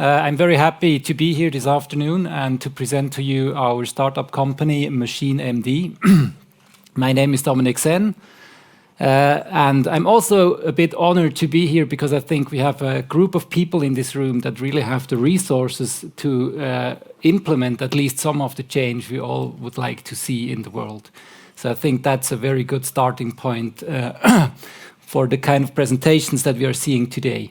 I'm very happy to be here this afternoon and to present to you our startup company, MachineMD. My name is Dominic Senn, and I'm also a bit honored to be here because I think we have a group of people in this room that really have the resources to implement at least some of the change we all would like to see in the world. So I think that's a very good starting point for the kind of presentations that we are seeing today.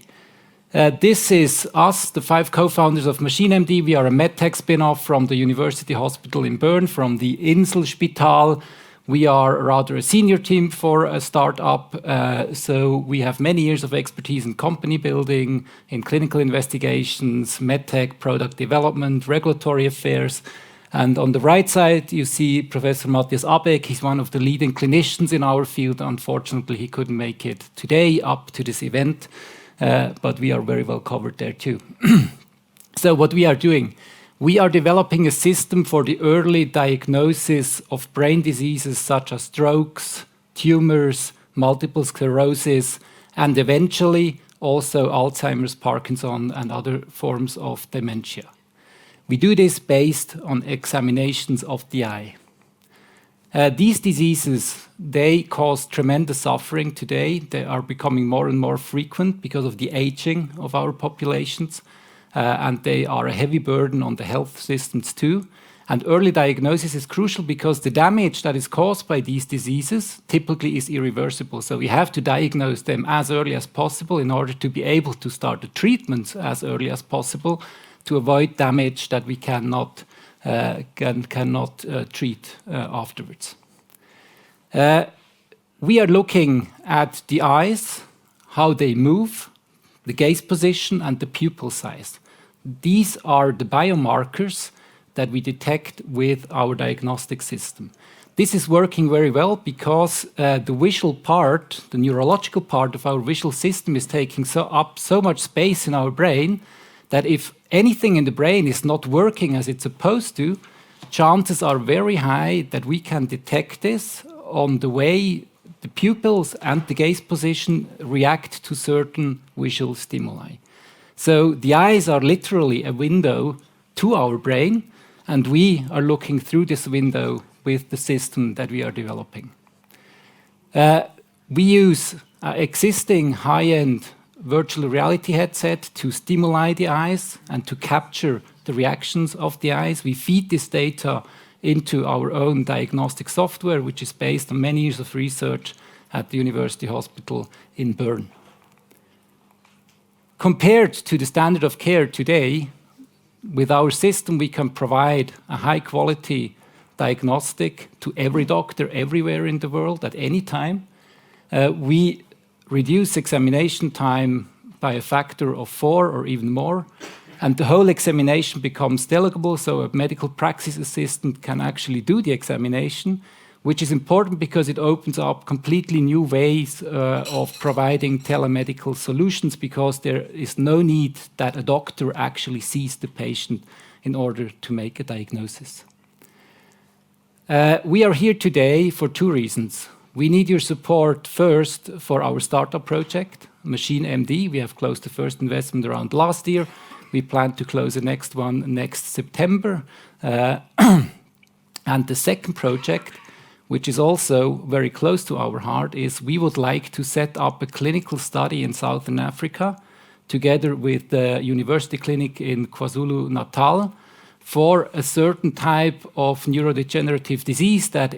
This is us, the 5 co-founders of MachineMD. We are a medtech spin-off from the University Hospital in Bern, from the Inselspital. We are rather a senior team for a startup, so we have many years of expertise in company building, in clinical investigations, medtech, product development, regulatory affairs. And on the right side, you see Professor Matthias Abeck. He's one of the leading clinicians in our field. Unfortunately, he couldn't make it today up to this event, but we are very well covered there too. So what we are doing, we are developing a system for the early diagnosis of brain diseases such as strokes, tumors, multiple sclerosis, and eventually also Alzheimer's, Parkinson, and other forms of dementia. We do this based on examinations of the eye. These diseases, they cause tremendous suffering today. They are becoming more and more frequent because of the aging of our populations. And they are a heavy burden on the health systems too. And early diagnosis is crucial because the damage that is caused by these diseases typically is irreversible. So we have to diagnose them as early as possible in order to be able to start the treatments as early as possible to avoid damage that we cannot treat afterwards. We are looking at the eyes, how they move, the gaze position, and the pupil size. These are the biomarkers that we detect with our diagnostic system. This is working very well because the visual part, the neurological part of our visual system is taking up so much space in our brain that if anything in the brain is not working as it's supposed to, chances are very high that we can detect this on the way the pupils and the gaze position react to certain visual stimuli. So the eyes are literally a window to our brain, and we are looking through this window with the system that we are developing. We use existing high-end virtual reality headset to stimuli the eyes and to capture the reactions of the eyes. We feed this data into our own diagnostic software, which is based on many years of research at the University Hospital in Bern. Compared to the standard of care today, with our system we can provide a high-quality diagnostic to every doctor everywhere in the world at any time. We reduce examination time by a factor of 4 or even more. And the whole examination becomes delegable, so a medical practice assistant can actually do the examination, which is important because it opens up completely new ways of providing telemedical solutions because there is no need that a doctor actually sees the patient in order to make a diagnosis. We are here today for 2 reasons. We need your support first for our startup project, MachineMD. We have closed the first investment around last year. We plan to close the next one next September. And the second project, which is also very close to our heart, is we would like to set up a clinical study in Southern Africa together with the University Clinic in KwaZulu-Natal for a certain type of neurodegenerative disease that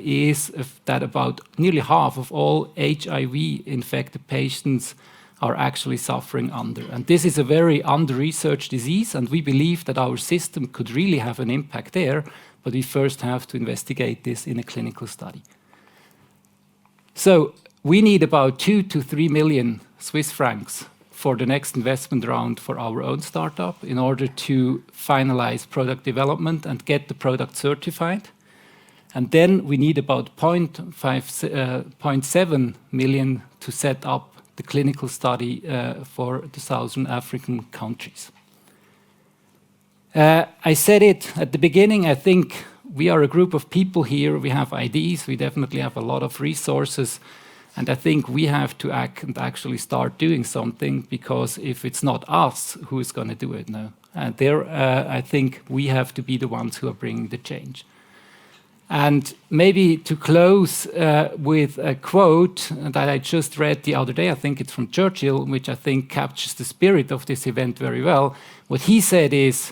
about nearly half of all HIV-infected patients are actually suffering under. And this is a very under-researched disease, and we believe that our system could really have an impact there, but we first have to investigate this in a clinical study. So we need about 2 to 3 million Swiss francs for the next investment round for our own startup in order to finalize product development and get the product certified. And then we need about 0.7 million to set up the clinical study for the Southern African countries. I said it at the beginning, I think we are a group of people here, we have ideas, we definitely have a lot of resources, And I think we have to act and actually start doing something, because if it's not us, who is going to do it now? And there, I think we have to be the ones who are bringing the change. And maybe to close with a quote that I just read the other day, I think it's from Churchill, which I think captures the spirit of this event very well. What he said is,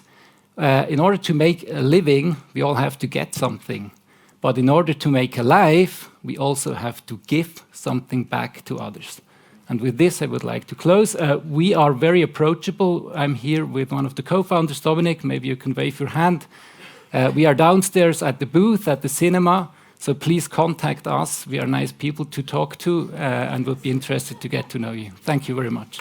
in order to make a living, we all have to get something. But in order to make a life, we also have to give something back to others. And with this, I would like to close. We are very approachable. I'm here with one of the co-founders, Dominic. Maybe you can wave your hand. We are downstairs at the booth at the cinema, so please contact us. We are nice people to talk to, and we'll be interested to get to know you. Thank you very much.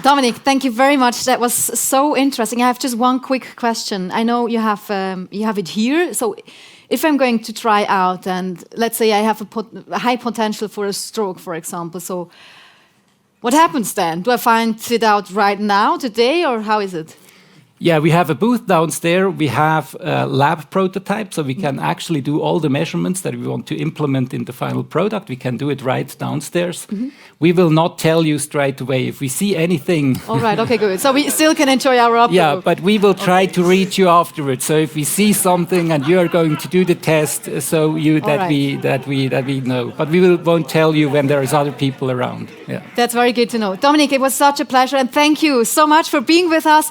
Dominic, thank you very much. That was so interesting. I have just one quick question. I know you have it here. So, if I'm going to try out, and let's say I have a high potential for a stroke, for example, so what happens then? Do I find it out right now, today, or how is it? Yeah, we have a booth downstairs. We have a lab prototype, so we can actually do all the measurements that we want to implement in the final product. We can do it right downstairs. We will not tell you straight away if we see anything. All right, okay, good. So we still can enjoy our optical. Yeah, but we will try to reach you afterwards. So if we see something and you are going to do the test, so we know. But we won't tell you when there is other people around. Yeah. That's very good to know. Dominic, it was such a pleasure, and thank you so much for being with us.